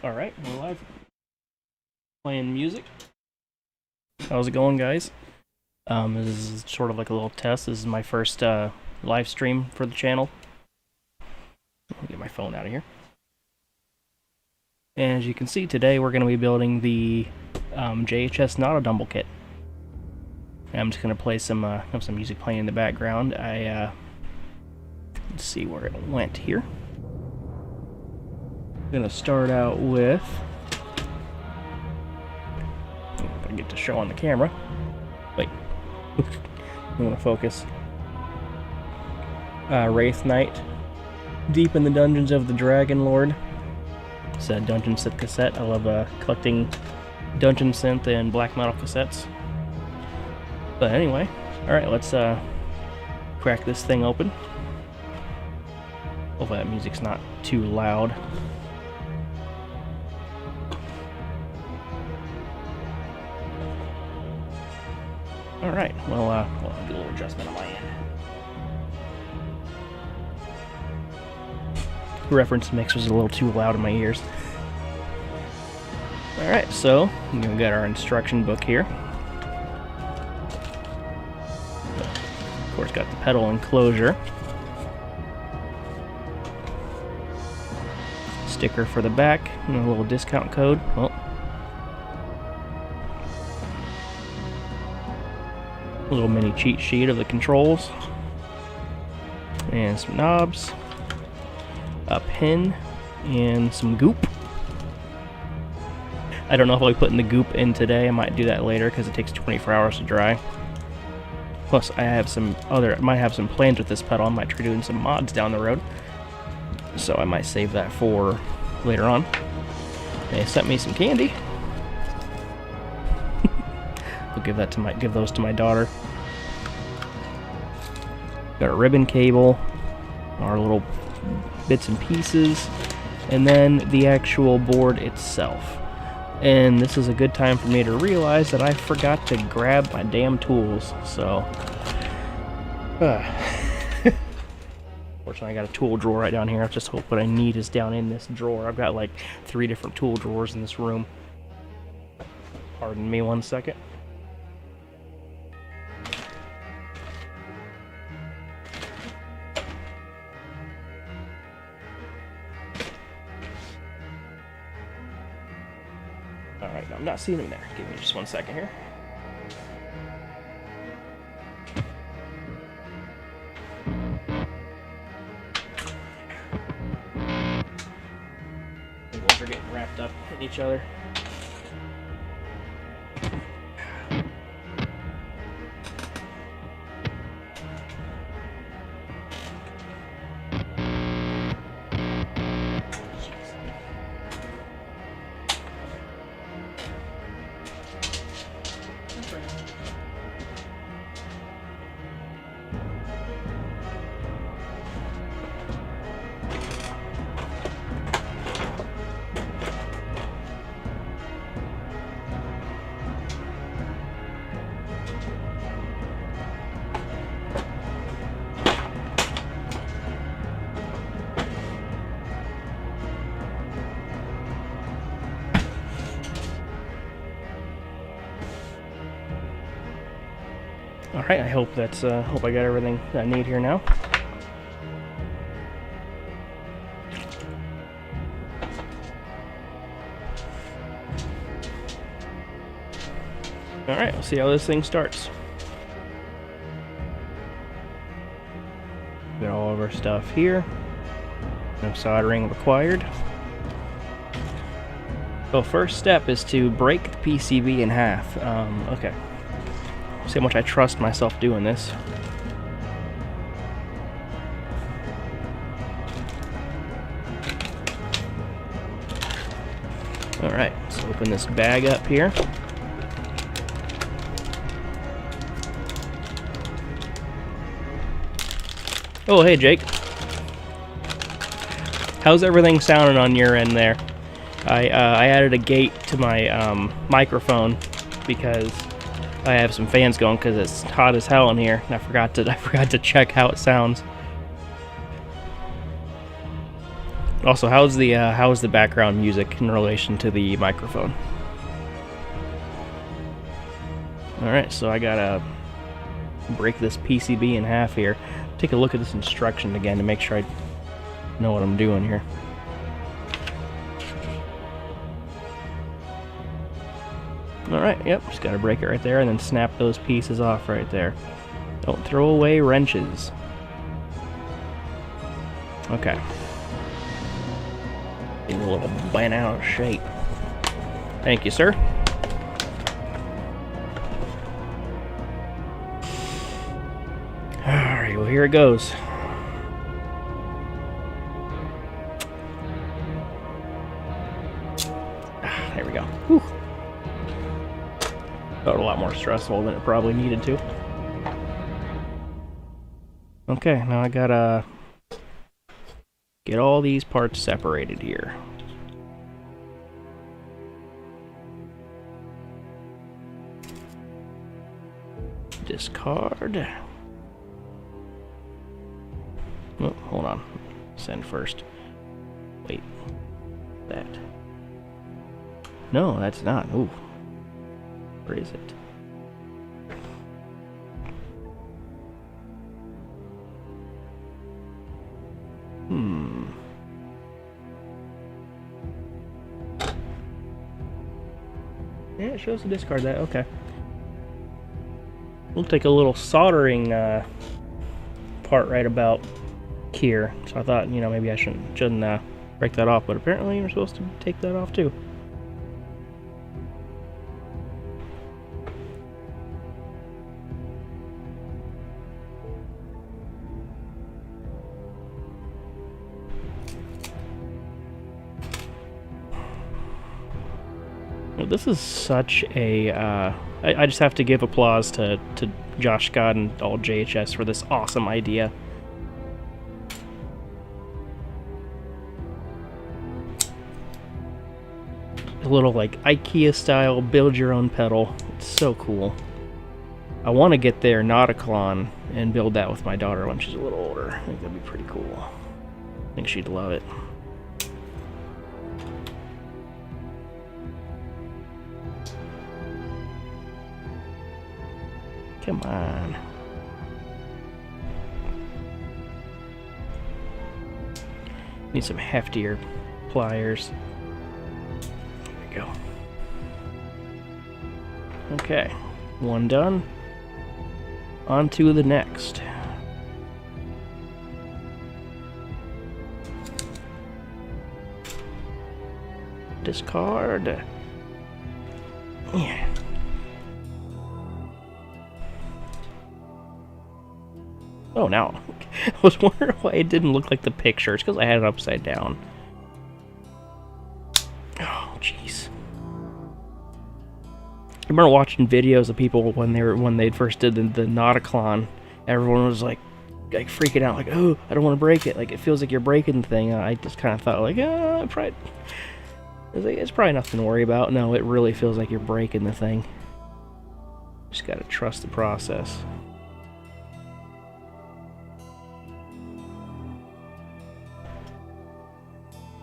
Alright, we're live. Playing music. How's it going, guys? This is sort of like a little test. This is my first live stream for the channel. Let me get my phone out of here. And as you can see, today we're going to be building the JHS NOTADUMBLE kit. I'm just going to play some have some music playing in the background. Let's see where it went here. I'm going to start out with... I get to show on the camera. Wait. I want to focus. Wraith Knight. Deep in the dungeons of the Dragonlord. It's a dungeon synth cassette. I love collecting dungeon synth and black metal cassettes. But anyway, alright, let's crack this thing open. Hopefully that music's not too loud. Alright, well, I'll do a little adjustment on my end. The reference mix was a little too loud in my ears. Alright, so we've got our instruction book here. Of course, got the pedal enclosure. Sticker for the back, and a little discount code. Well, a little mini cheat sheet of the controls. And some knobs. A pin. And some goop. I don't know if I'll be putting the goop in today. I might do that later because it takes 24 hours to dry. Plus, I might have some plans with this pedal. I might try doing some mods down the road. So I might save that for later on. They sent me some candy. I'll give those to my daughter. Got a ribbon cable, our little bits and pieces, and then the actual board itself. And this is a good time for me to realize that I forgot to grab my damn tools. So, fortunately, I got a tool drawer right down here. I just hope what I need is down in this drawer. I've got like 3 different tool drawers in this room. Pardon me 1 second. Alright, no, I'm not seeing them there. Give me just 1 second here. We're getting wrapped up in each other. Alright, I hope hope I got everything I need here now. Alright, we'll see how this thing starts. Got all of our stuff here. No soldering required. So first step is to break the PCB in half. Okay. See how much I trust myself doing this. Alright, let's open this bag up here. Oh, hey Jake. How's everything sounding on your end there? I added a gate to my microphone because I have some fans going because it's hot as hell in here, and I forgot to check how it sounds. Also, how's the background music in relation to the microphone? Alright, so I gotta break this PCB in half here. Take a look at this instruction again to make sure I know what I'm doing here. Alright, yep, just gotta break it right there and then snap those pieces off right there. Don't throw away wrenches. Okay. Getting a little bent out of shape. Thank you, sir. Alright, well, here it goes. There we go. Whew. Felt a lot more stressful than it probably needed to. Okay, now I gotta get all these parts separated here. Discard. Oh, hold on. Send first. Wait. That. No, that's not. Ooh. Where is it? Yeah, it shows to discard that. Okay. Looked like a little soldering part right about here. So I thought, you know, maybe I shouldn't break that off, but apparently you're supposed to take that off too. This is such a, I just have to give applause to Josh Scott and all JHS for this awesome idea. A little like IKEA style, build your own pedal. It's so cool. I want to get their Nauticlon and build that with my daughter when she's a little older. I think that'd be pretty cool. I think she'd love it. Come on. Need some heftier pliers. There we go. Okay, one done. On to the next. Discard. Yeah. Oh, now. I was wondering why it didn't look like the picture. It's because I had it upside down. Oh, jeez. I remember watching videos of people when they first did the Nauticlon. Everyone was like freaking out, like, oh, I don't want to break it. Like, it feels like you're breaking the thing. I just kind of thought, like, it's probably nothing to worry about. No, it really feels like you're breaking the thing. Just gotta trust the process.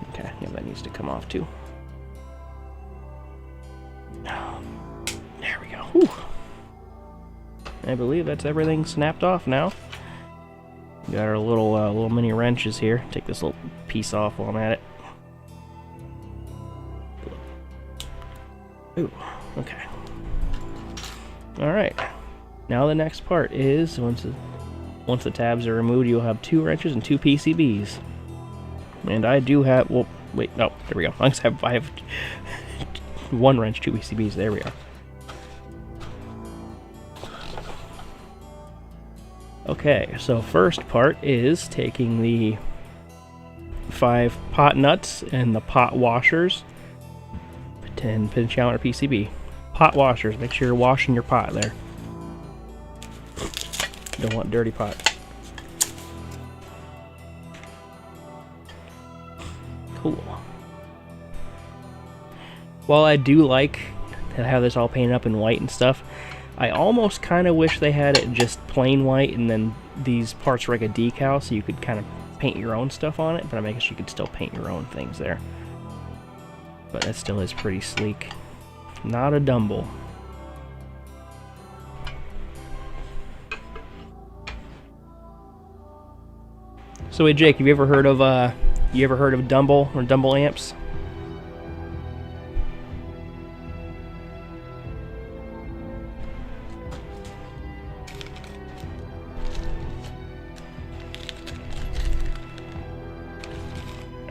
Okay, yeah, that needs to come off too. There we go. Whew. I believe that's everything snapped off now. Got our little mini wrenches here. Take this little piece off while I'm at it. Ooh, okay. All right. Now the next part is once the tabs are removed, you'll have 2 wrenches and 2 PCBs. And I do have, well, wait, no, there we go. I have 1 wrench, 2 PCBs. There we are. Okay, so first part is taking the 5 pot nuts and the pot washers and pinch out our PCB. Pot washers, make sure you're washing your pot there. Don't want dirty pots. Cool. While I do like to have this all painted up in white and stuff, I almost kind of wish they had it just plain white and then these parts were like a decal so you could kind of paint your own stuff on it, but I guess you could still paint your own things there. But that still is pretty sleek. Not a Dumble. So hey Jake, have you ever heard of Dumble or Dumble amps?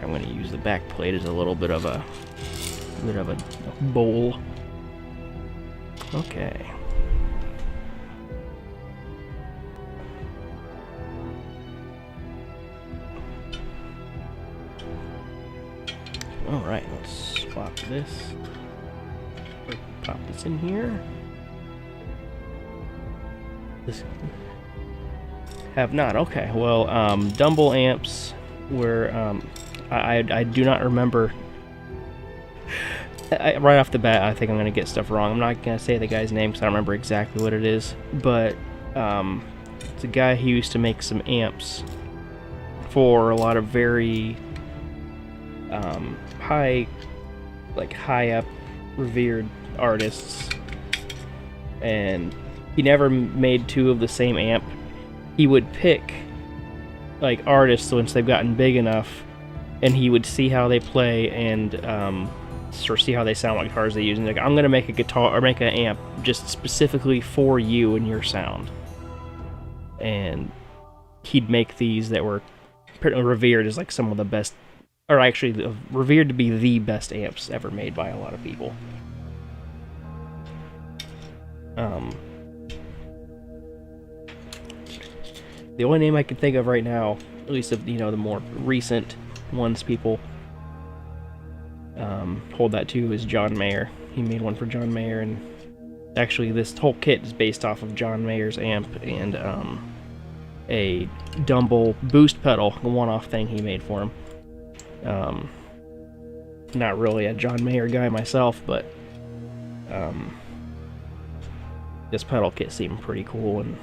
I'm going to use the back plate as a little bit of a bowl. Okay. Alright, let's swap this. Pop this in here. This have not. Okay, well, Dumble amps were I do not remember. Right off the bat, I think I'm going to get stuff wrong. I'm not going to say the guy's name because I don't remember exactly what it is. But it's a guy who used to make some amps for a lot of very high up revered artists. And he never made two of the same amp. He would pick like artists once they've gotten big enough, and he would see how they play and sort of see how they sound, like guitars they use, and like, I'm gonna make a guitar or make an amp just specifically for you and your sound. And he'd make these that were revered as like some of the best, or actually revered to be the best amps ever made by a lot of people. The only name I can think of right now, at least of the more recent ones people hold that to, is John Mayer. He made one for John Mayer, and actually this whole kit is based off of John Mayer's amp and a Dumble boost pedal, a one-off thing he made for him. Not really a John Mayer guy myself, but this pedal kit seemed pretty cool, and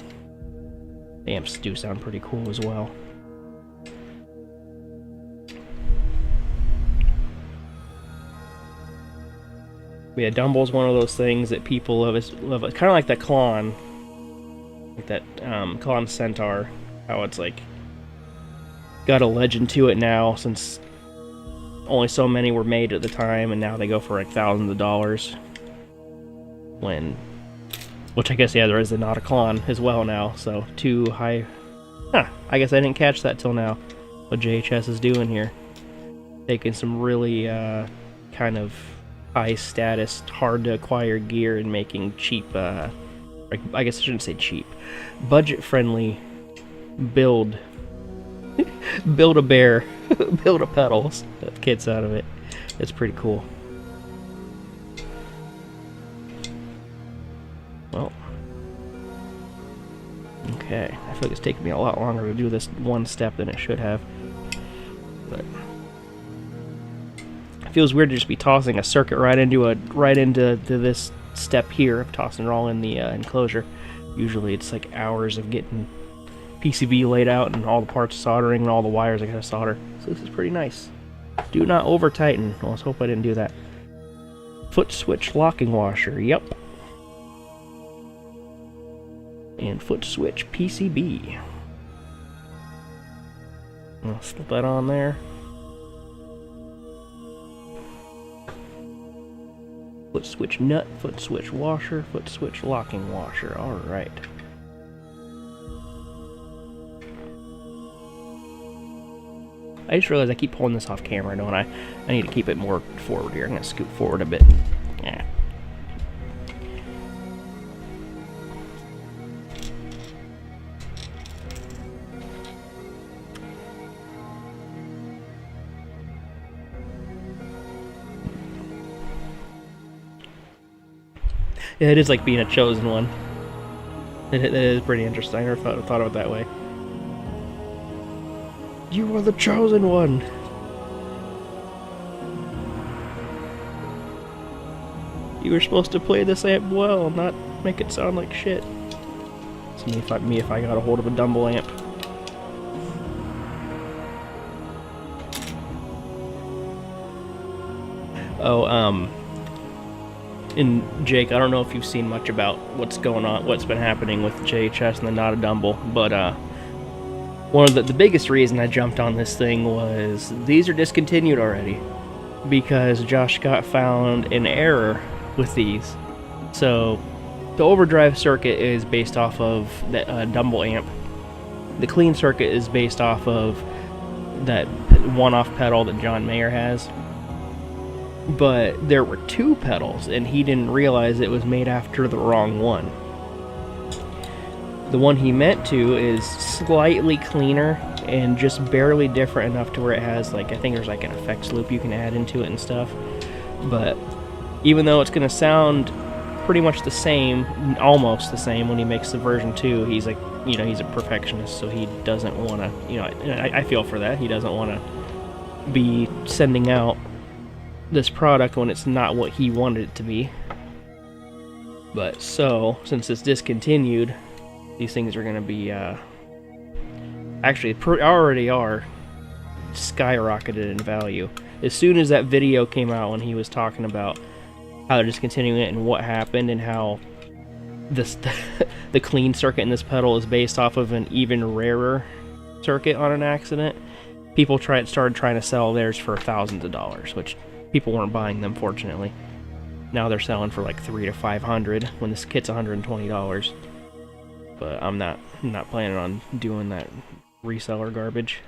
the amps do sound pretty cool as well. Yeah, Dumble's one of those things that people love. Kind of like that Klon, like that Klon Centaur. How it's like got a legend to it now, since only so many were made at the time, and now they go for like thousands of dollars. Which I guess, yeah, there is a not a Klon as well now, so too high. Huh, I guess I didn't catch that till now. What JHS is doing here. Taking some really kind of high status, hard to acquire gear and making cheap, I guess I shouldn't say cheap, budget friendly build a bear, build a pedals kits out of it. It's pretty cool. Well, okay, I feel like it's taking me a lot longer to do this one step than it should have, but it feels weird to just be tossing a circuit right into this step here of tossing it all in the enclosure. Usually it's like hours of getting PCB laid out and all the parts soldering and all the wires I gotta solder. So this is pretty nice. Do not over tighten. Well, let's hope I didn't do that. Foot switch locking washer. Yep. And foot switch PCB. I'll slip that on there. Foot switch nut, foot switch washer, foot switch locking washer. Alright. I just realized I keep pulling this off camera, don't I? I need to keep it more forward here. I'm going to scoot forward a bit. Yeah. Yeah, it is like being a chosen one. It is pretty interesting. I never thought of it that way. You are the chosen one! You were supposed to play this amp well, not make it sound like shit. It's me if I got a hold of a Dumble amp. Oh, and Jake, I don't know if you've seen much about what's going on, what's been happening with JHS and the NOTADUMBLE, but one of the biggest reason I jumped on this thing was these are discontinued already because Josh Scott found an error with these. So the overdrive circuit is based off of the Dumble amp. The clean circuit is based off of that one-off pedal that John Mayer has. But there were two pedals, and he didn't realize it was made after the wrong one. The one he meant to is slightly cleaner and just barely different enough to where it has, like, I think there's like an effects loop you can add into it and stuff. But even though it's going to sound pretty much the same, almost the same when he makes the version 2, he's like, you know, he's a perfectionist, so he doesn't want to, you know, I feel for that. He doesn't want to be sending out this product when it's not what he wanted it to be. But so, since it's discontinued, these things are going to be, actually, already are skyrocketed in value. As soon as that video came out when he was talking about how they're discontinuing it and what happened and how this the clean circuit in this pedal is based off of an even rarer circuit on an accident, people started trying to sell theirs for thousands of dollars, which people weren't buying them, fortunately. Now they're selling for like $300 to $500 when this kit's $120. But I'm not planning on doing that reseller garbage.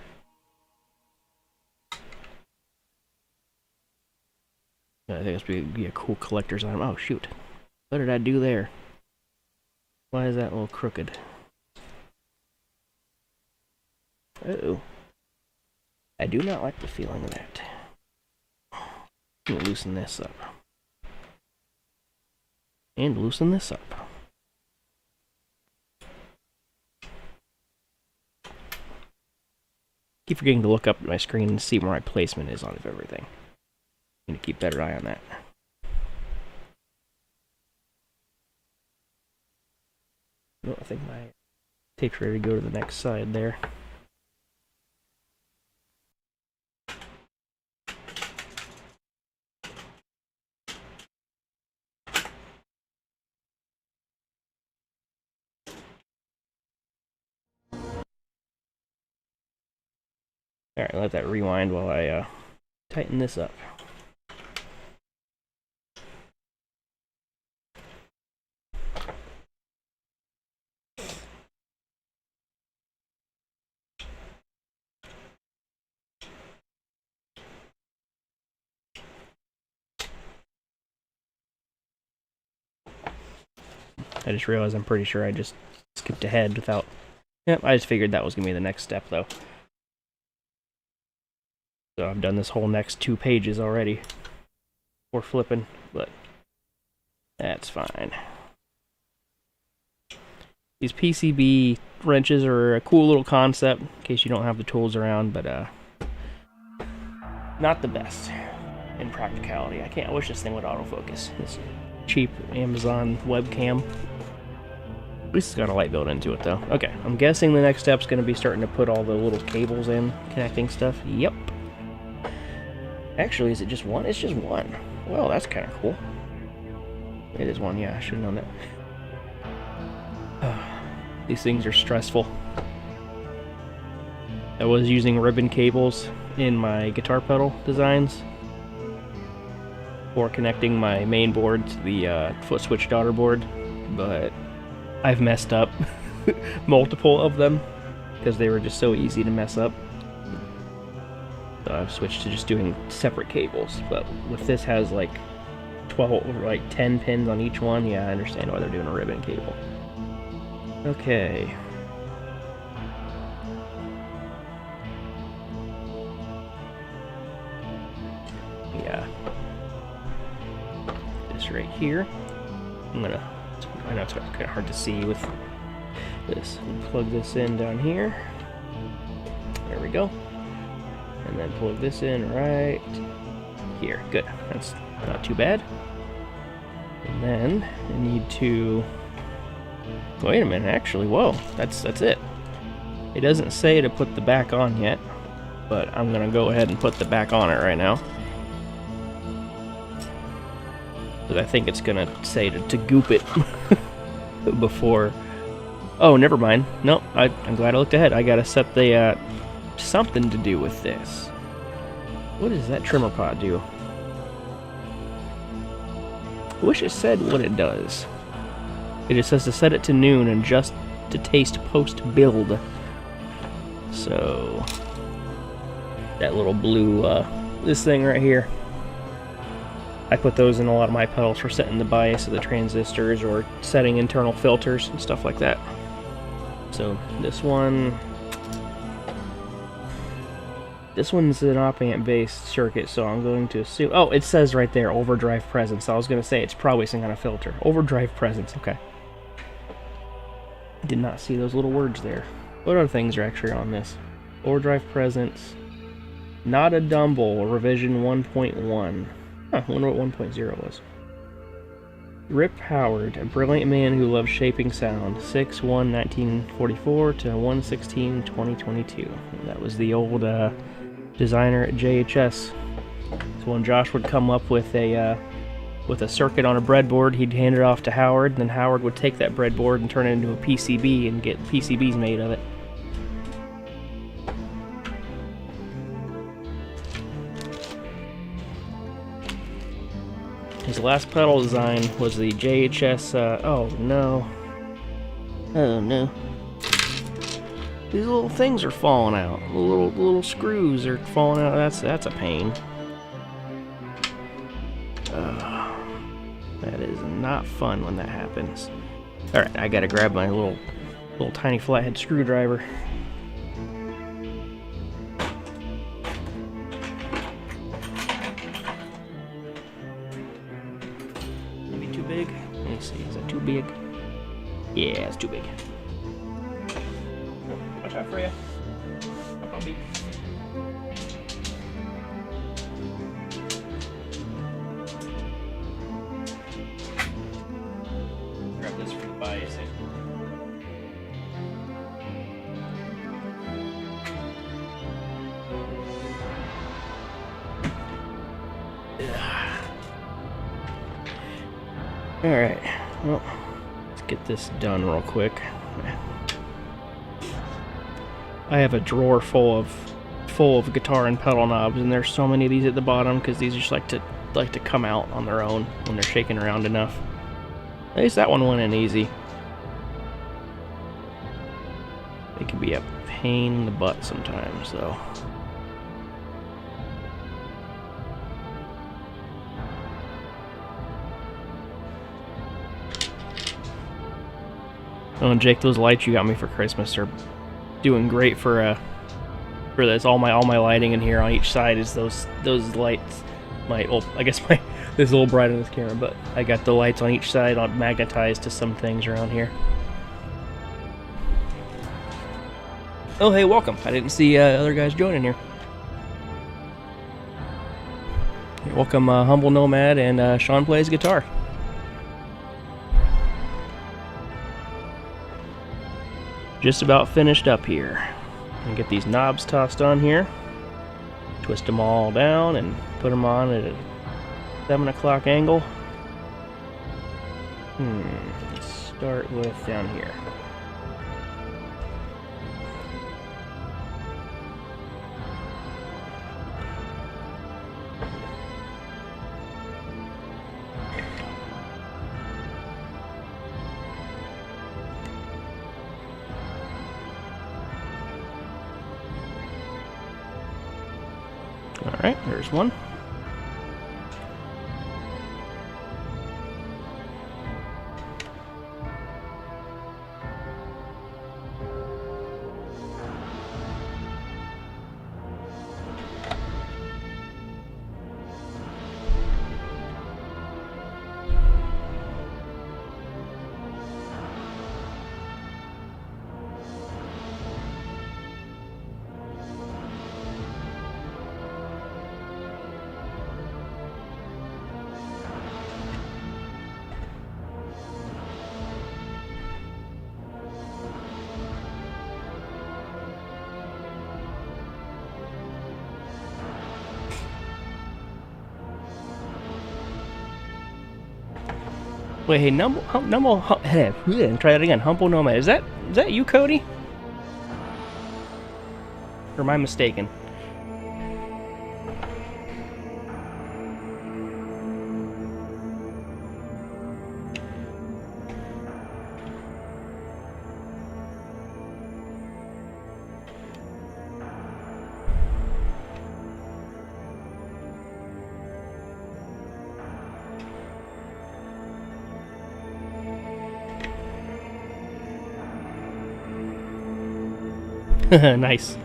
I think this would be a cool collector's item. Oh shoot! What did I do there? Why is that a little crooked? Uh-oh. I do not like the feeling of that. Let me loosen this up. And loosen this up. Keep forgetting to look up at my screen and see where my placement is on everything. I need to keep a better eye on that. No, I think my tape's ready to go to the next side there. Alright, let that rewind while I tighten this up. I just realized I'm pretty sure I just skipped ahead without... Yep, I just figured that was going to be the next step, though. So I've done this whole next 2 pages already. Before flipping, but that's fine. These PCB wrenches are a cool little concept, in case you don't have the tools around, but not the best in practicality. I wish this thing would autofocus. This cheap Amazon webcam. At least it's got a light built into it, though. Okay, I'm guessing the next step's going to be starting to put all the little cables in, connecting stuff. Yep. Actually, is it just one? It's just one. Well, that's kind of cool. It is one, yeah, I should have known that. These things are stressful. I was using ribbon cables in my guitar pedal designs for connecting my main board to the foot switch daughter board, but I've messed up multiple of them because they were just so easy to mess up. So I've switched to just doing separate cables, but with this has like 10 pins on each one, yeah, I understand why they're doing a ribbon cable. Okay. Yeah. This right here. I know it's kind of hard to see with this. Plug this in down here. There we go. And then plug this in right here. Good. That's not too bad. And then I need to... Wait a minute, actually, whoa, that's it. It doesn't say to put the back on yet, but I'm gonna go ahead and put the back on it right now. Because I think it's gonna say to goop it before. Oh, never mind. Nope, I'm glad I looked ahead. I gotta set the something to do with this. What does that trimmer pod do? I wish it said what it does. It just says to set it to noon and just to taste post-build. So, that little blue, this thing right here. I put those in a lot of my pedals for setting the bias of the transistors or setting internal filters and stuff like that. So, this one's an op-amp based circuit, so I'm going to assume... Oh, it says right there, overdrive presence. I was going to say it's probably some kind of filter. Overdrive presence, okay. Did not see those little words there. What other things are actually on this? Overdrive presence. NOTADUMBLE, revision 1.1. Huh, I wonder what 1.0 was. Rip Howard, a brilliant man who loved shaping sound. 6/1/1944 to 1/16/2022. That was the old designer at JHS. So when Josh would come up with a circuit on a breadboard, he'd hand it off to Howard, and then Howard would take that breadboard and turn it into a PCB and get PCBs made of it. His last pedal design was the JHS, oh no. Oh no. These little things are falling out. The little screws are falling out. That's a pain. That is not fun when that happens. Alright, I gotta grab my little tiny flathead screwdriver. Maybe too big? Let me see, is that too big? Yeah, it's too big. Watch out for you. Up on me. Grab this for the biasing. Alright, well, let's get this done real quick. I have a drawer full of guitar and pedal knobs, and there's so many of these at the bottom because these just like to come out on their own when they're shaking around enough. At least that one went in easy. They can be a pain in the butt sometimes, though. Oh, and Jake, those lights you got me for Christmas are doing great for this. All my lighting in here on each side is those lights. I guess this is a little bright on this camera, but I got the lights on each side magnetized to some things around here. Oh, hey, welcome. I didn't see other guys joining here. Welcome, Humble Nomad and Sean Plays Guitar. Just about finished up here. And get these knobs tossed on here. Twist them all down and put them on at a 7 o'clock angle. Let's start with down here. Alright, there's one. Wait, hey, try that again. Humble Nomad. Is that you, Cody? Or am I mistaken? Nice.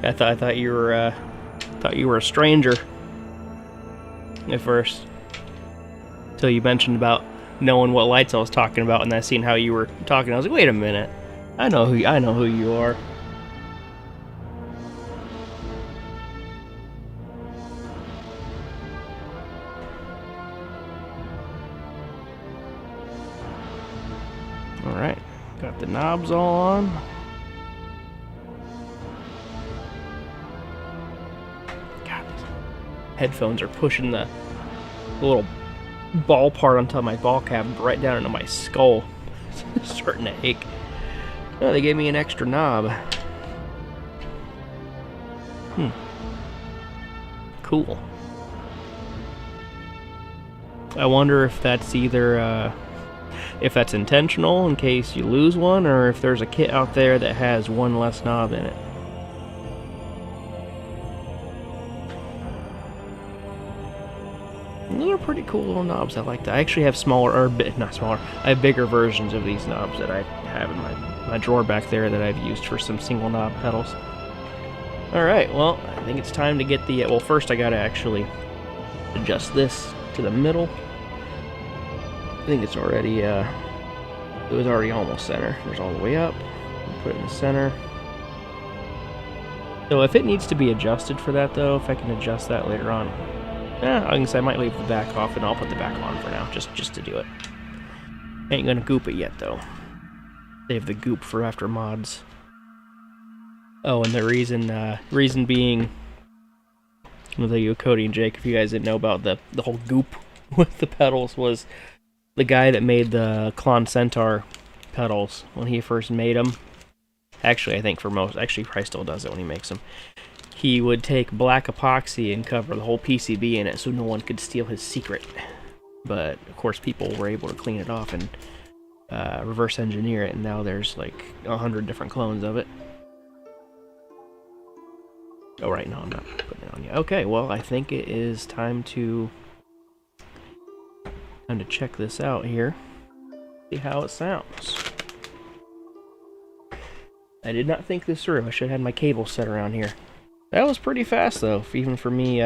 I thought you were a stranger at first, till you mentioned about knowing what lights I was talking about, and I seen how you were talking. I was like, wait a minute, I know who you are. All right, got the knobs all on. Headphones are pushing the little ball part on top of my ball cap right down into my skull. It's starting to ache. Oh, they gave me an extra knob. Cool. I wonder if that's either if that's intentional in case you lose one, or if there's a kit out there that has one less knob in it. Those are pretty cool little knobs. I like that. I actually have smaller, or not smaller, I have bigger versions of these knobs that I have in my drawer back there that I've used for some single knob pedals. Alright, well, I think it's time to get the, well, first I gotta actually adjust this to the middle. I think it's already, it was already almost center. There's all the way up. Put it in the center. So if it needs to be adjusted for that, though, if I can adjust that later on, I can say I might leave the back off, and I'll put the back on for now, just to do it. Ain't gonna goop it yet, though. Save the goop for after mods. Oh, and the reason being, I'll tell you, Cody and Jake, if you guys didn't know about the whole goop with the pedals, was the guy that made the Clon Centaur pedals when he first made them. Actually, I think for most, actually, he probably still does it when he makes them. He would take black epoxy and cover the whole PCB in it so no one could steal his secret. But, of course, people were able to clean it off and reverse engineer it, and now there's like 100 different clones of it. Oh, right, no, I'm not putting it on yet. Okay, well, I think it is time to check this out here. See how it sounds. I did not think this through. I should have had my cable set around here. That was pretty fast, though, even for me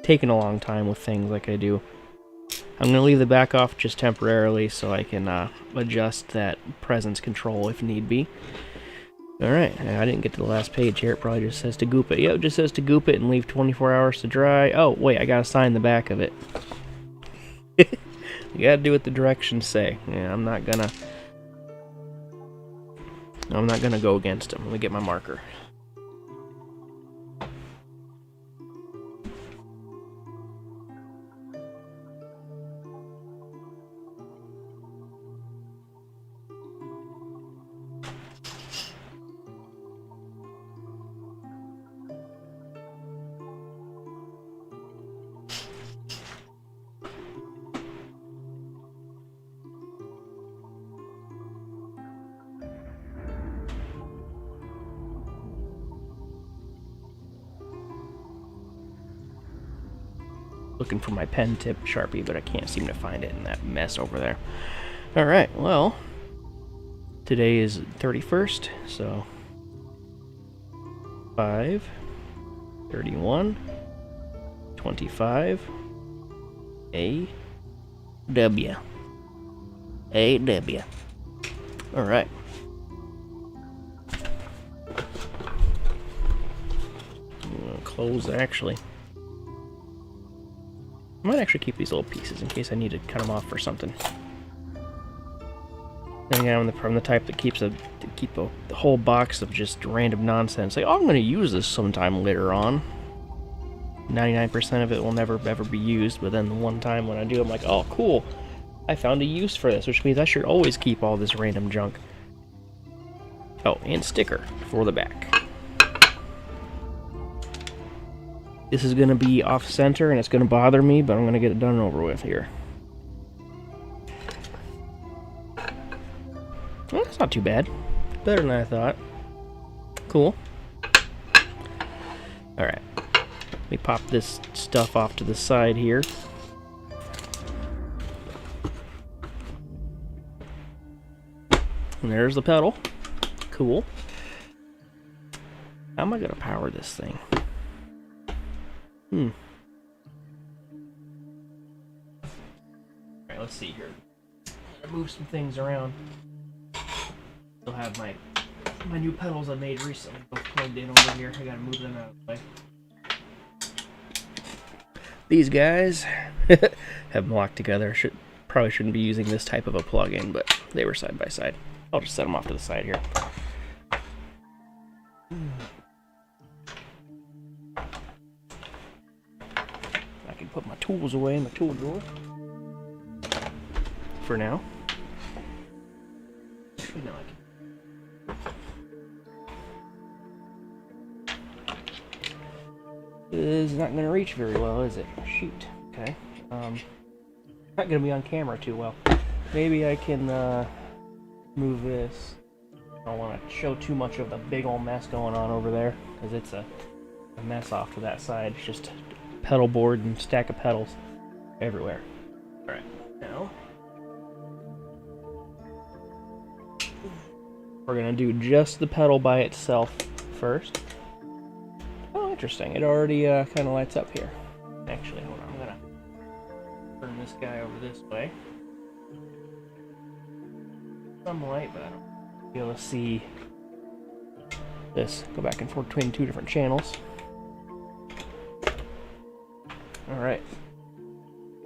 taking a long time with things like I do. I'm going to leave the back off just temporarily so I can adjust that presence control if need be. Alright, I didn't get to the last page here. It probably just says to goop it. Yep, it just says to goop it and leave 24 hours to dry. Oh, wait, I gotta sign the back of it. You gotta do what the directions say. Yeah, I'm not gonna go against them. Let me get my marker. Looking for my pen tip Sharpie, but I can't seem to find it in that mess over there. Alright, well, today is 31st, so 5, 31, 25, A, W. A, W. Alright. Close, actually. I might actually keep these little pieces in case I need to cut them off for something. Then again, I'm the type that keep the whole box of just random nonsense. Like, oh, I'm going to use this sometime later on. 99% of it will never ever be used, but then the one time when I do, I'm like, oh, cool. I found a use for this, which means I should always keep all this random junk. Oh, and sticker for the back. This is going to be off-center, and it's going to bother me, but I'm going to get it done and over with here. Well, that's not too bad. Better than I thought. Cool. Alright. Let me pop this stuff off to the side here. And there's the pedal. Cool. How am I going to power this thing? Alright, let's see here. I'm going to move some things around. Still have my new pedals I made recently both plugged in over here. I got to move them out of the way. These guys have them locked together. Probably shouldn't be using this type of a plug-in, but they were side by side. I'll just set them off to the side here. I can put my tools away in the tool drawer for now. No, I can. This is not going to reach very well, is it? Shoot. Okay. Not going to be on camera too well. Maybe I can move this. I don't want to show too much of the big old mess going on over there, because it's a mess off to that side. It's just pedal board and stack of pedals everywhere. Alright, now we're going to do just the pedal by itself first. Oh, interesting. It already kind of lights up here. Actually, hold on. I'm going to turn this guy over this way. Some light, but I don't be able to see this go back and forth between two different channels. Alright.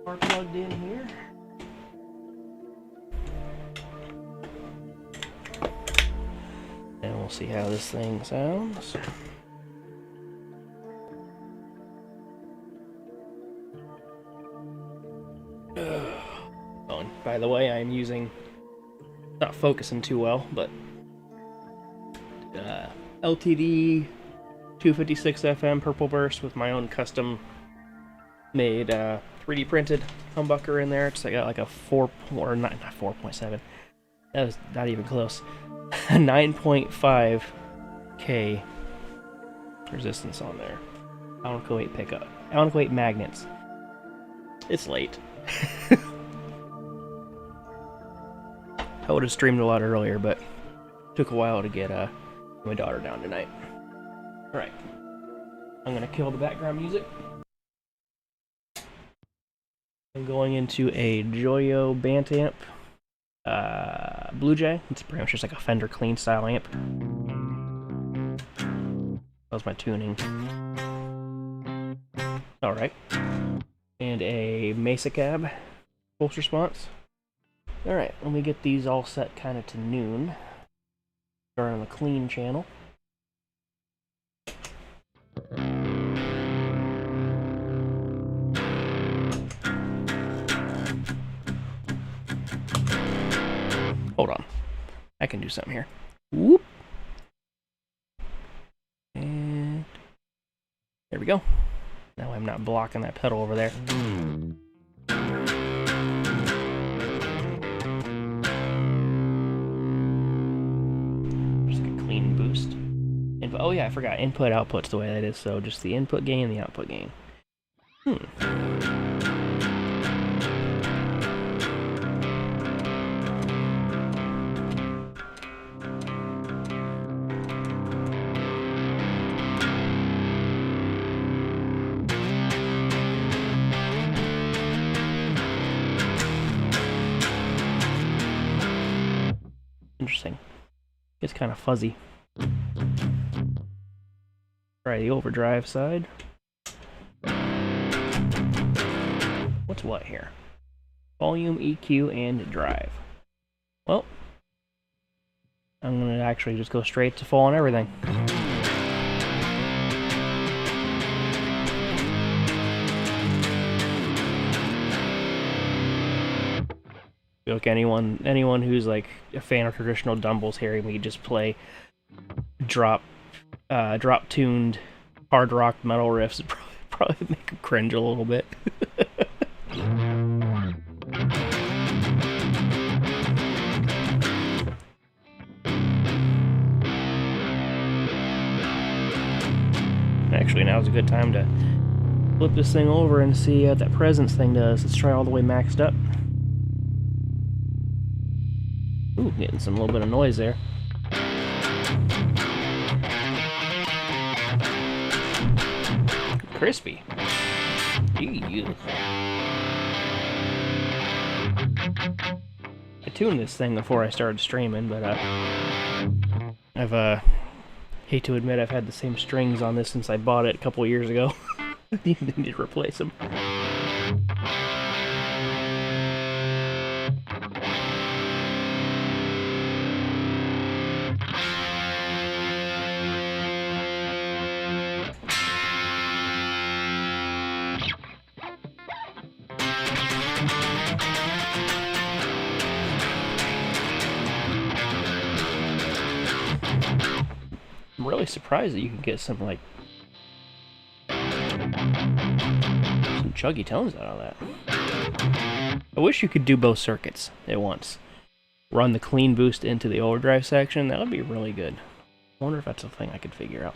Are plugged in here. And we'll see how this thing sounds. Oh, by the way, I'm using, not focusing too well, but LTD 256 FM Purple Burst with my own custom made 3D printed humbucker in there. It's got like a 4.7. That was not even close. 9.5K resistance on there. Alnico 8 pickup. Alnico 8 magnets. It's late. I would have streamed a lot earlier, but it took a while to get my daughter down tonight. Alright. I'm going to kill the background music. I'm going into a Joyo Bant amp. Blue Jay. It's pretty much just like a Fender clean style amp. That was my tuning. Alright. And a Mesa Cab pulse response. Alright, let me get these all set kind of to noon. Start on the clean channel. Hold on. I can do something here. Whoop. And there we go. Now I'm not blocking that pedal over there. Just like a clean boost. Oh yeah, I forgot. Input, output's the way that is. So just the input gain and the output gain. Interesting. It's kind of fuzzy. Try the overdrive side. What's what here? Volume, EQ, and drive. Well, I'm going to actually just go straight to full on everything. joke. Anyone who's like a fan of traditional dumbles hearing me just play drop tuned hard rock metal riffs would probably make them cringe a little bit. Actually, now's a good time to flip this thing over and see what that presence thing does. Let's try all the way maxed up. Ooh, getting some little bit of noise there. Crispy. Ew. I tuned this thing before I started streaming, but I've hate to admit I've had the same strings on this since I bought it a couple years ago. I need to replace them. I'm really surprised that you can get some, like, some chuggy tones out of that. I wish you could do both circuits at once. Run the clean boost into the overdrive section. That would be really good. I wonder if that's a thing I could figure out.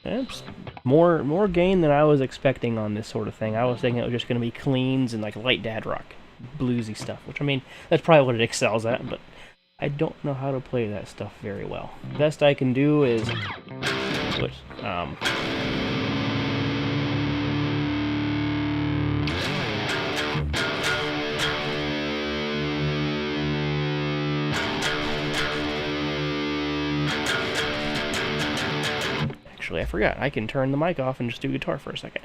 Oops. More gain than I was expecting on this sort of thing. I was thinking it was just going to be cleans and like light dad rock, bluesy stuff, which, I mean, that's probably what it excels at, but I don't know how to play that stuff very well. The best I can do is actually, I forgot. I can turn the mic off and just do guitar for a second.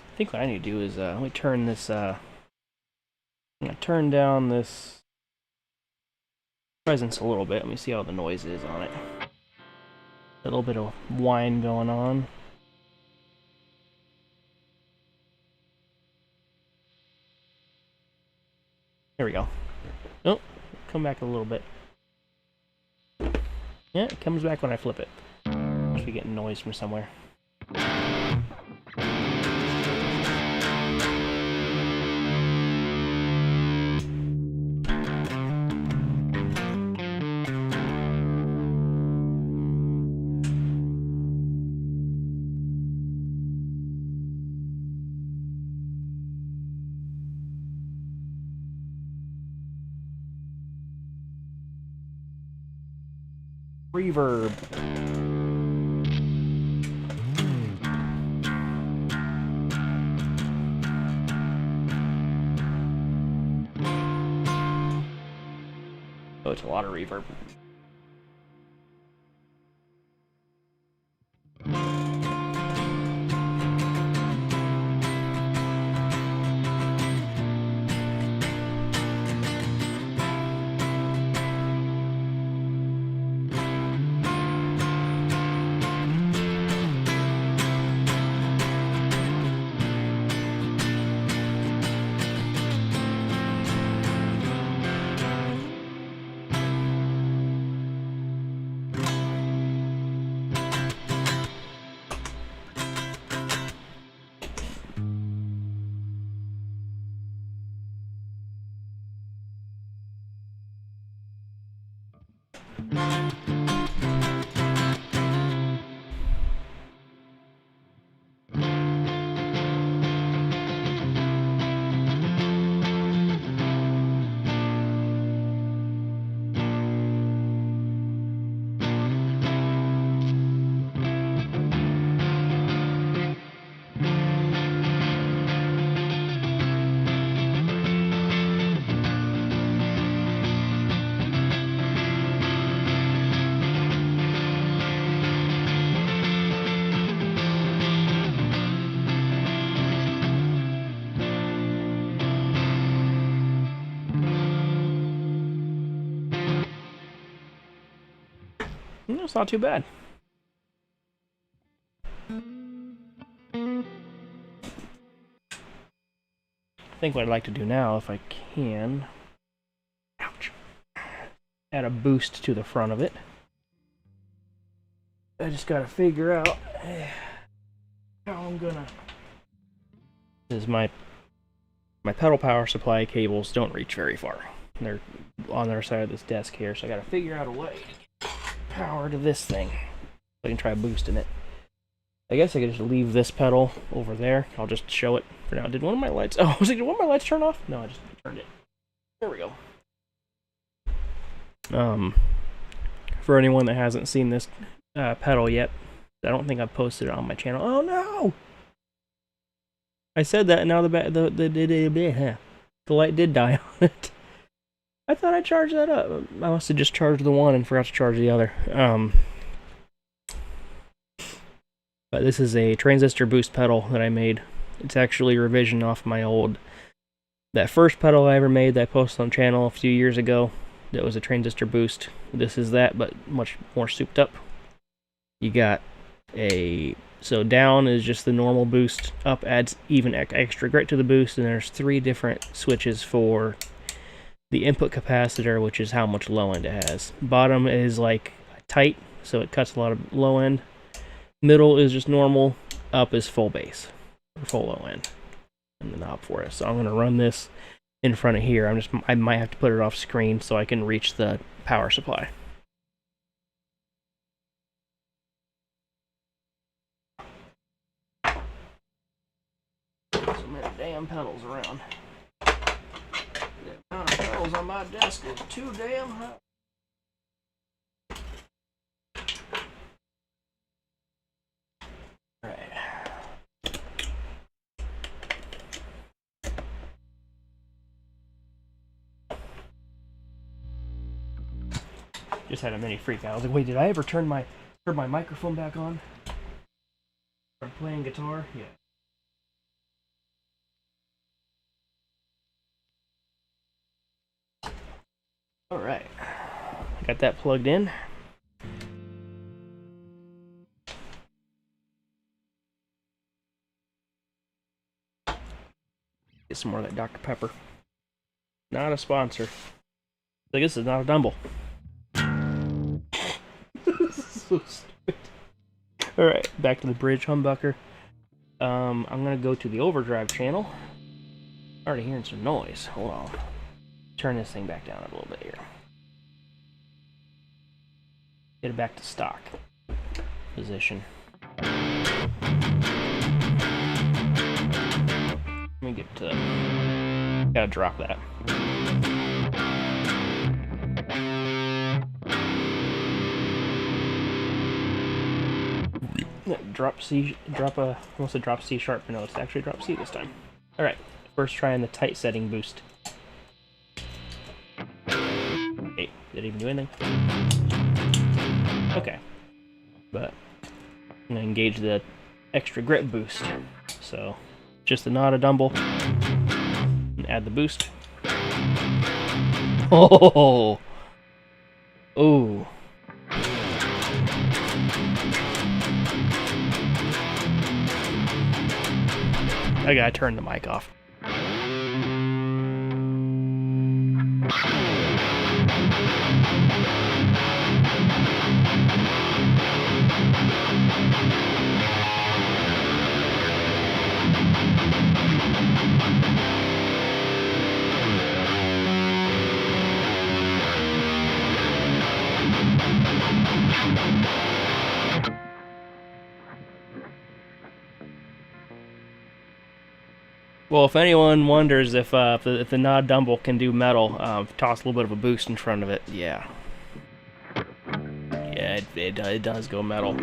I think what I need to do is let me turn this. I'm gonna turn down this presence a little bit. Let me see how the noise is on it. A little bit of whine going on. There we go. Oh, come back a little bit. Yeah, it comes back when I flip it. Must be getting noise from somewhere. Reverb. Oh, it's a lot of reverb. It's not too bad. I think what I'd like to do now, if I can, ouch, add a boost to the front of it. I just gotta figure out how I'm gonna. This is my pedal power supply cables don't reach very far. They're on the other side of this desk here, so I gotta figure out a way to get power to this thing. I can try boosting it. I guess I could just leave this pedal over there. I'll just show it for now. Did one of my lights... Oh, I was like, did one of my lights turn off? No, I just turned it. There we go. For anyone that hasn't seen this pedal yet, I don't think I've posted it on my channel. Oh, no! I said that, and now the light did die on it. I thought I charged that up. I must have just charged the one and forgot to charge the other. But this is a transistor boost pedal that I made. It's actually a revision off my old... That first pedal I ever made that I posted on the channel a few years ago, that was a transistor boost. This is that, but much more souped up. You got a... So down is just the normal boost. Up adds even extra grit to the boost, and there's 3 different switches for the input capacitor, which is how much low end it has. Bottom is like tight, so it cuts a lot of low end. Middle is just normal. Up is full bass, or full low end, and the knob for it. So I'm gonna run this in front of here. I might have to put it off screen so I can reach the power supply. So many damn pedals around. The amount of pedals on my desk is too damn high. Just had a mini freak out. I was like, wait, did I ever turn my microphone back on? I'm playing guitar? Yeah. Alright. Got that plugged in. Get some more of that Dr. Pepper. Not a sponsor. I guess it's not a Dumble. So stupid. Alright, back to the bridge humbucker. I'm gonna go to the overdrive channel. Already hearing some noise. Hold on. Turn this thing back down a little bit here. Get it back to stock position. Let me get to... Gotta drop that. Drop C, almost a drop C sharp, but no, it's actually drop C this time. Alright, first try on the tight setting boost. Hey, did it even do anything? Okay. But I'm going to engage the extra grip boost. So, just the NOTADUMBLE. And add the boost. Oh! Ooh. I gotta turn the mic off. Well, if anyone wonders if the NOTADUMBLE can do metal, toss a little bit of a boost in front of it. Yeah. Yeah, it does go metal.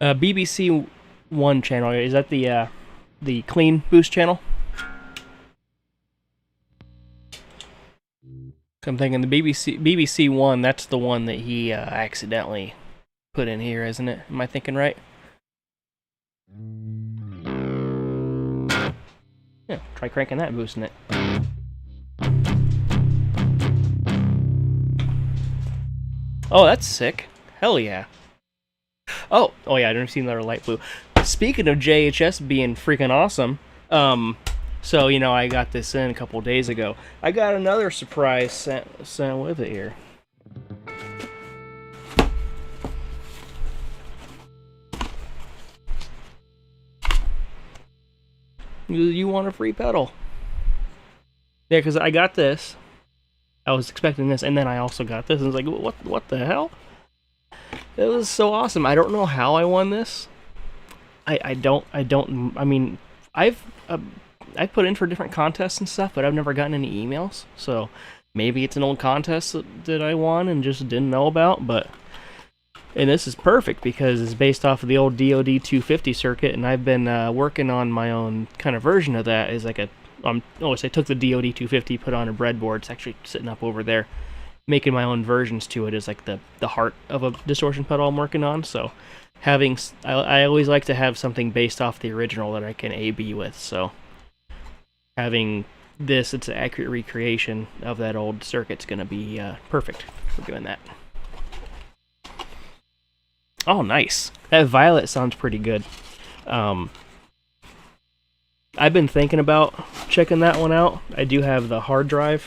BBC One channel, is that the clean boost channel? I'm thinking the BBC One, that's the one that he accidentally put in here, isn't it? Am I thinking right? Yeah, try cranking that and boosting it. Oh, that's sick. Hell yeah. Oh yeah, I didn't see another light blue. Speaking of JHS being freaking awesome, so, you know, I got this in a couple days ago. I got another surprise sent with it here. You want a free pedal? Yeah, because I got this. I was expecting this, and then I also got this, and I was like, what the hell? It was so awesome. I don't know how I won this. I mean, I've put in for different contests and stuff, but I've never gotten any emails. So maybe it's an old contest that I won and just didn't know about. And this is perfect because it's based off of the old DoD 250 circuit, and I've been working on my own kind of version of that. Is like a so I took the DoD 250, put on a breadboard. It's actually sitting up over there. Making my own versions to it is like the heart of a distortion pedal I'm working on. So I always like to have something based off the original that I can A/B with. So having this, it's an accurate recreation of that old circuit's gonna be perfect for doing that. Oh, nice. That violet sounds pretty good. I've been thinking about checking that one out. I do have the hard drive.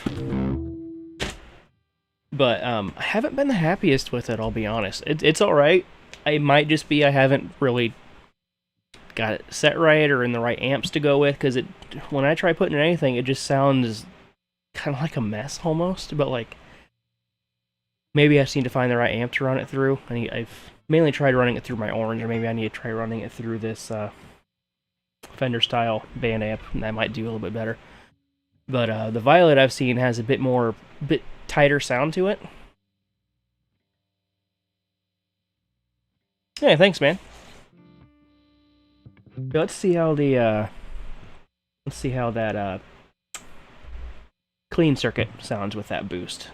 But I haven't been the happiest with it, I'll be honest. It's alright. It might just be I haven't really got it set right or in the right amps to go with, because when I try putting in anything, it just sounds kind of like a mess almost. But like, maybe I just need to find the right amp to run it through. I've mainly tried running it through my orange, or maybe I need to try running it through this Fender style band amp, and that might do a little bit better. But the violet I've seen has a bit tighter sound to it. Yeah, thanks, man. Let's see how that clean circuit sounds with that boost.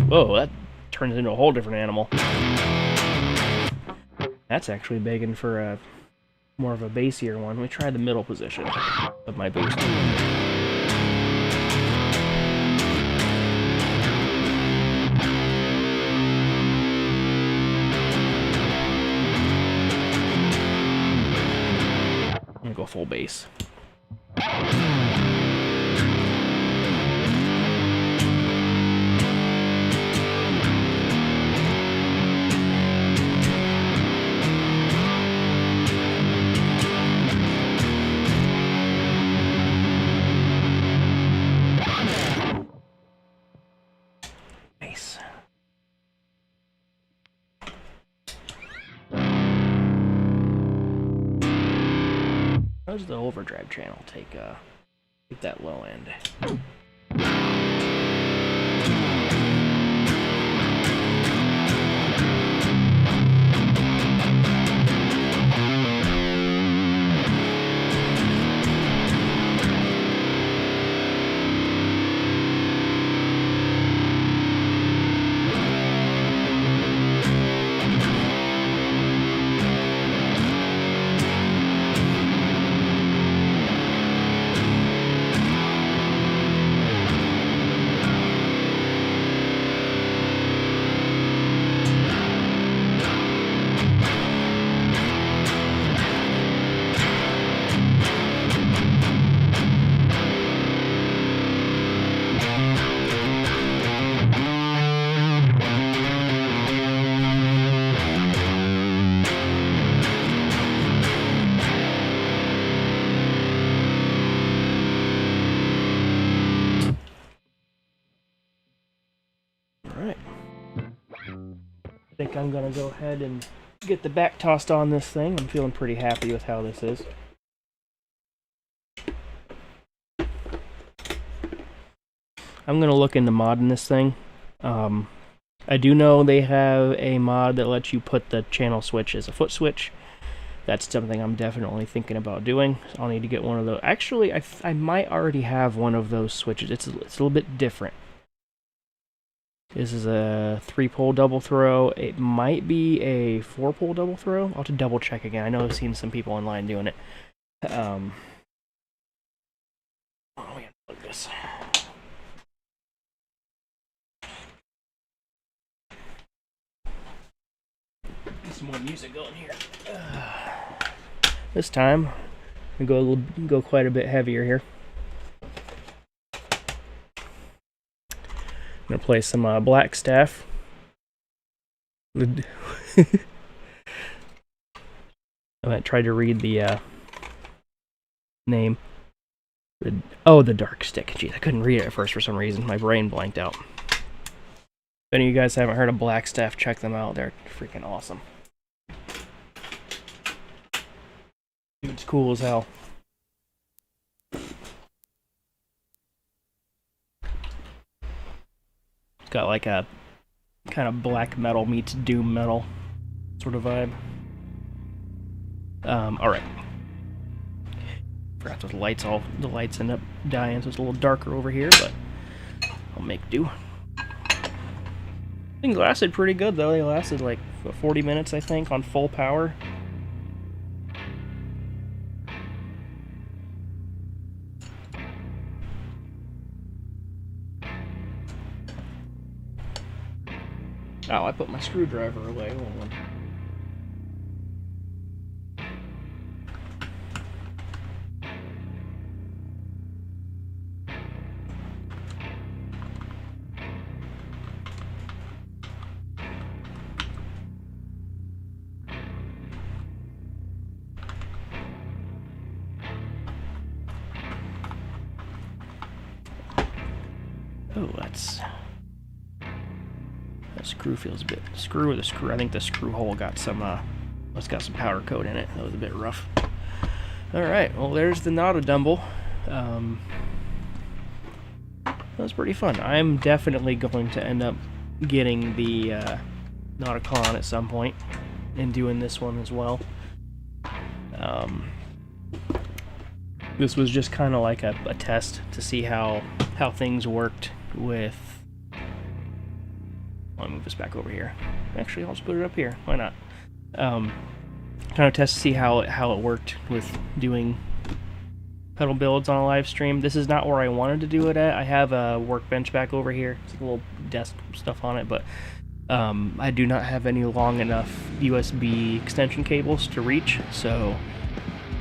Whoa, that turns into a whole different animal. That's actually begging for a more of a bassier one. Let me try the middle position of my boost. go full bass. Nice. How does the overdrive channel take that low end? I think I'm gonna go ahead and get the back tossed on this thing. I'm feeling pretty happy with how this is. I'm gonna look into modding this thing. I do know they have a mod that lets you put the channel switch as a foot switch. That's something I'm definitely thinking about doing. So I'll need to get one of those. Actually, I might already have one of those switches. It's a little bit different. This is a 3-pole double throw. It might be a 4-pole double throw. I'll have to double check again. I know I've seen some people online doing it. Oh, we gotta plug this. Get some more music going here. This time, we go quite a bit heavier here. I'm gonna play some Blackstaff. I might try to read the name. The Dark Stick. Geez, I couldn't read it at first for some reason. My brain blanked out. If any of you guys haven't heard of Blackstaff, check them out. They're freaking awesome. Dude's cool as hell. Got like a kind of black metal meets doom metal sort of vibe. Alright. Forgot those lights, the lights end up dying, so it's a little darker over here, but I'll make do. Things lasted pretty good though. They lasted like 40 minutes, I think, on full power. Oh, I put my screwdriver away. Hold on. Oh, that's... That screw feels a bit... Screw with a screw. I think the screw hole got some, it's got some powder coat in it. That was a bit rough. Alright, well there's the NOTADUMBLE. That was pretty fun. I'm definitely going to end up getting the Nauticon at some point and doing this one as well. This was just kind of like a test to see how things worked with... I'll move this back over here. Actually, I'll just put it up here. Why not? Kind of test to see how it worked with doing pedal builds on a live stream. This is not where I wanted to do it at. I have a workbench back over here. It's a little desk stuff on it, but I do not have any long enough USB extension cables to reach, so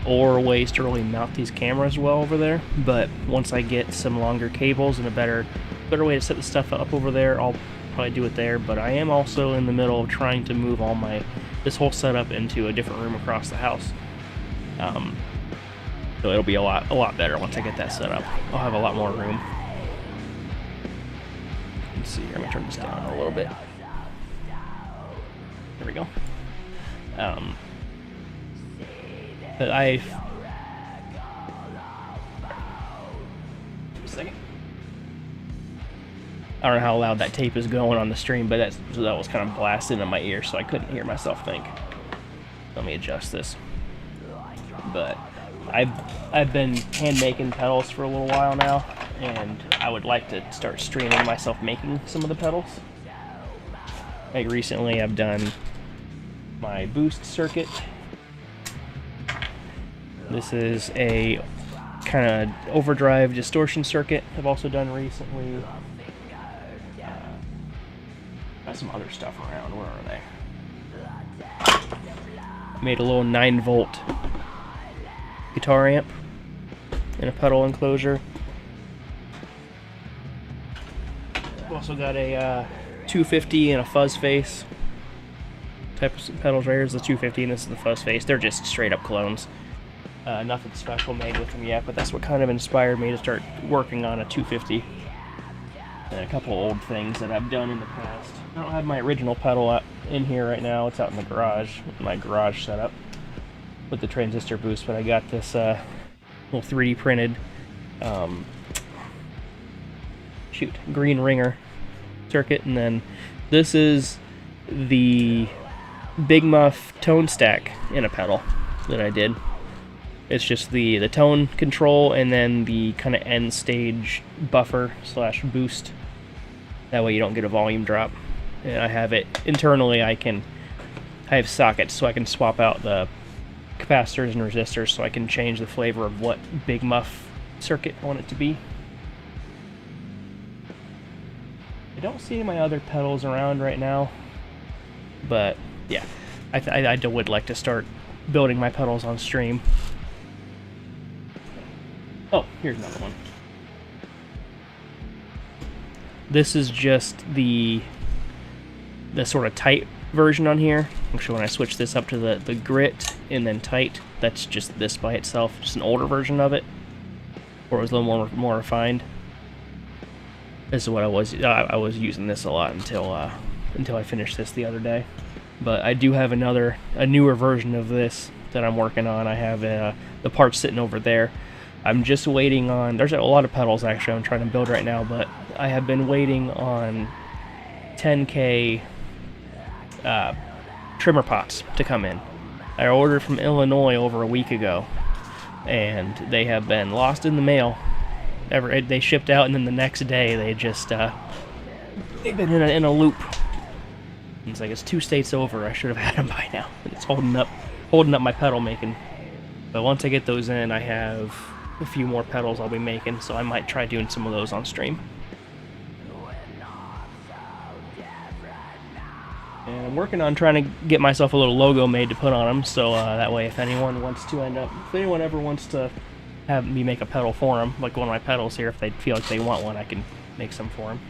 or ways to really mount these cameras well over there, but once I get some longer cables and a better way to set the stuff up over there, I'll probably do it there. But I am also in the middle of trying to move all this whole setup into a different room across the house. So it'll be a lot better once I get that set up. I'll have a lot more room. Let's see here, I'm gonna turn this down a little bit. There we go. But a second. I don't know how loud that tape is going on the stream, but that was kind of blasting in my ear, so I couldn't hear myself think. Let me adjust this. But I've been hand making pedals for a little while now, and I would like to start streaming myself making some of the pedals. Like recently, I've done my boost circuit. This is a kind of overdrive distortion circuit I've also done recently. Got some other stuff around. Where are they? Made a little 9-volt guitar amp in a pedal enclosure. I've also got a 250 and a fuzz face type of pedals right here. Is the 250 and this is the fuzz face. They're just straight up clones. Nothing special made with them yet, but that's what kind of inspired me to start working on a 250 and a couple old things that I've done in the past. I don't have my original pedal out in here right now. It's out in the garage, my garage setup with the transistor boost, but I got this little 3D printed green ringer circuit, and then this is the Big Muff tone stack in a pedal that I did. It's just the tone control and then the kind of end stage buffer / boost. That way you don't get a volume drop. And I have it internally. I have sockets so I can swap out the capacitors and resistors, so I can change the flavor of what Big Muff circuit I want it to be. I don't see my other pedals around right now, but yeah, I would like to start building my pedals on stream. Oh, here's another one. This is just the sort of tight version on here. Actually, when I switch this up to the grit and then tight, that's just this by itself, just an older version of it, or it was a little more refined. This is what I was using this a lot until I finished this the other day. But I do have a newer version of this that I'm working on. I have the parts sitting over there. I'm just waiting on, there's a lot of pedals actually I'm trying to build right now, but I have been waiting on 10K trimmer pots to come in. I ordered from Illinois over a week ago, and they have been lost in the mail. They shipped out, and then the next day they just they've been in a loop. It's like it's 2 states over. I should have had them by now. It's holding up my pedal making. But once I get those in, I have a few more pedals I'll be making, so I might try doing some of those on stream. And I'm working on trying to get myself a little logo made to put on them, so that way if anyone ever wants to have me make a pedal for them, like one of my pedals here, if they feel like they want one, I can make some for them.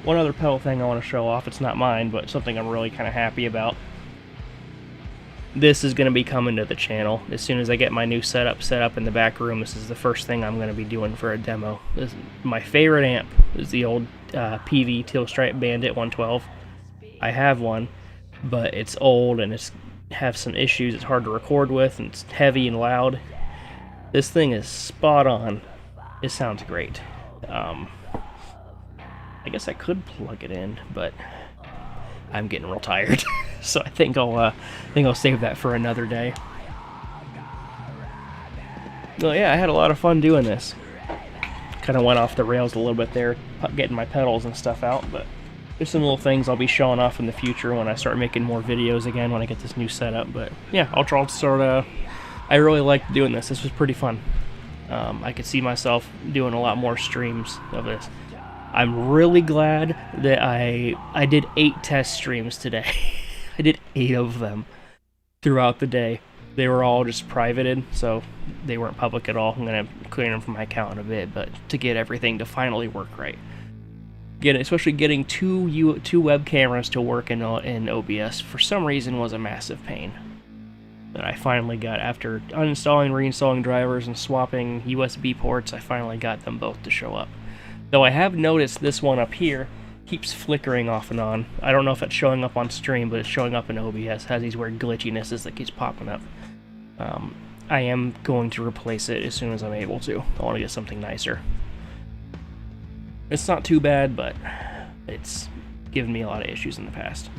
One other pedal thing I want to show off, it's not mine, but something I'm really kind of happy about. This is going to be coming to the channel. As soon as I get my new setup set up in the back room, this is the first thing I'm going to be doing for a demo. My favorite amp is the old PV Teal Stripe Bandit 112. I have one, but it's old and it's have some issues. It's hard to record with, and it's heavy and loud. This thing is spot on. It sounds great. I guess I could plug it in, but I'm getting real tired, so I think I'll save that for another day. Well, yeah, I had a lot of fun doing this. Kind of went off the rails a little bit there, getting my pedals and stuff out, but there's some little things I'll be showing off in the future when I start making more videos again, when I get this new setup. But yeah, I'll try to start. I really liked doing this. This was pretty fun. I could see myself doing a lot more streams of this. I'm really glad that I did 8 test streams today. I did 8 of them throughout the day. They were all just privated, so they weren't public at all. I'm going to clear them from my account in a bit, but to get everything to finally work right. Especially getting two web cameras to work in OBS for some reason was a massive pain. But I finally got, after uninstalling, reinstalling drivers, and swapping USB ports, I finally got them both to show up. Though I have noticed this one up here keeps flickering off and on. I don't know if it's showing up on stream, but it's showing up in OBS. It has these weird glitchinesses that keeps popping up. I am going to replace it as soon as I'm able to. I want to get something nicer. It's not too bad, but it's given me a lot of issues in the past.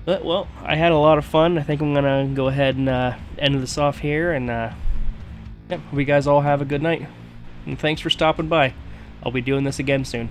But, well, I had a lot of fun. I think I'm going to go ahead and end this off here, and yeah, hope you guys all have a good night. And thanks for stopping by. I'll be doing this again soon.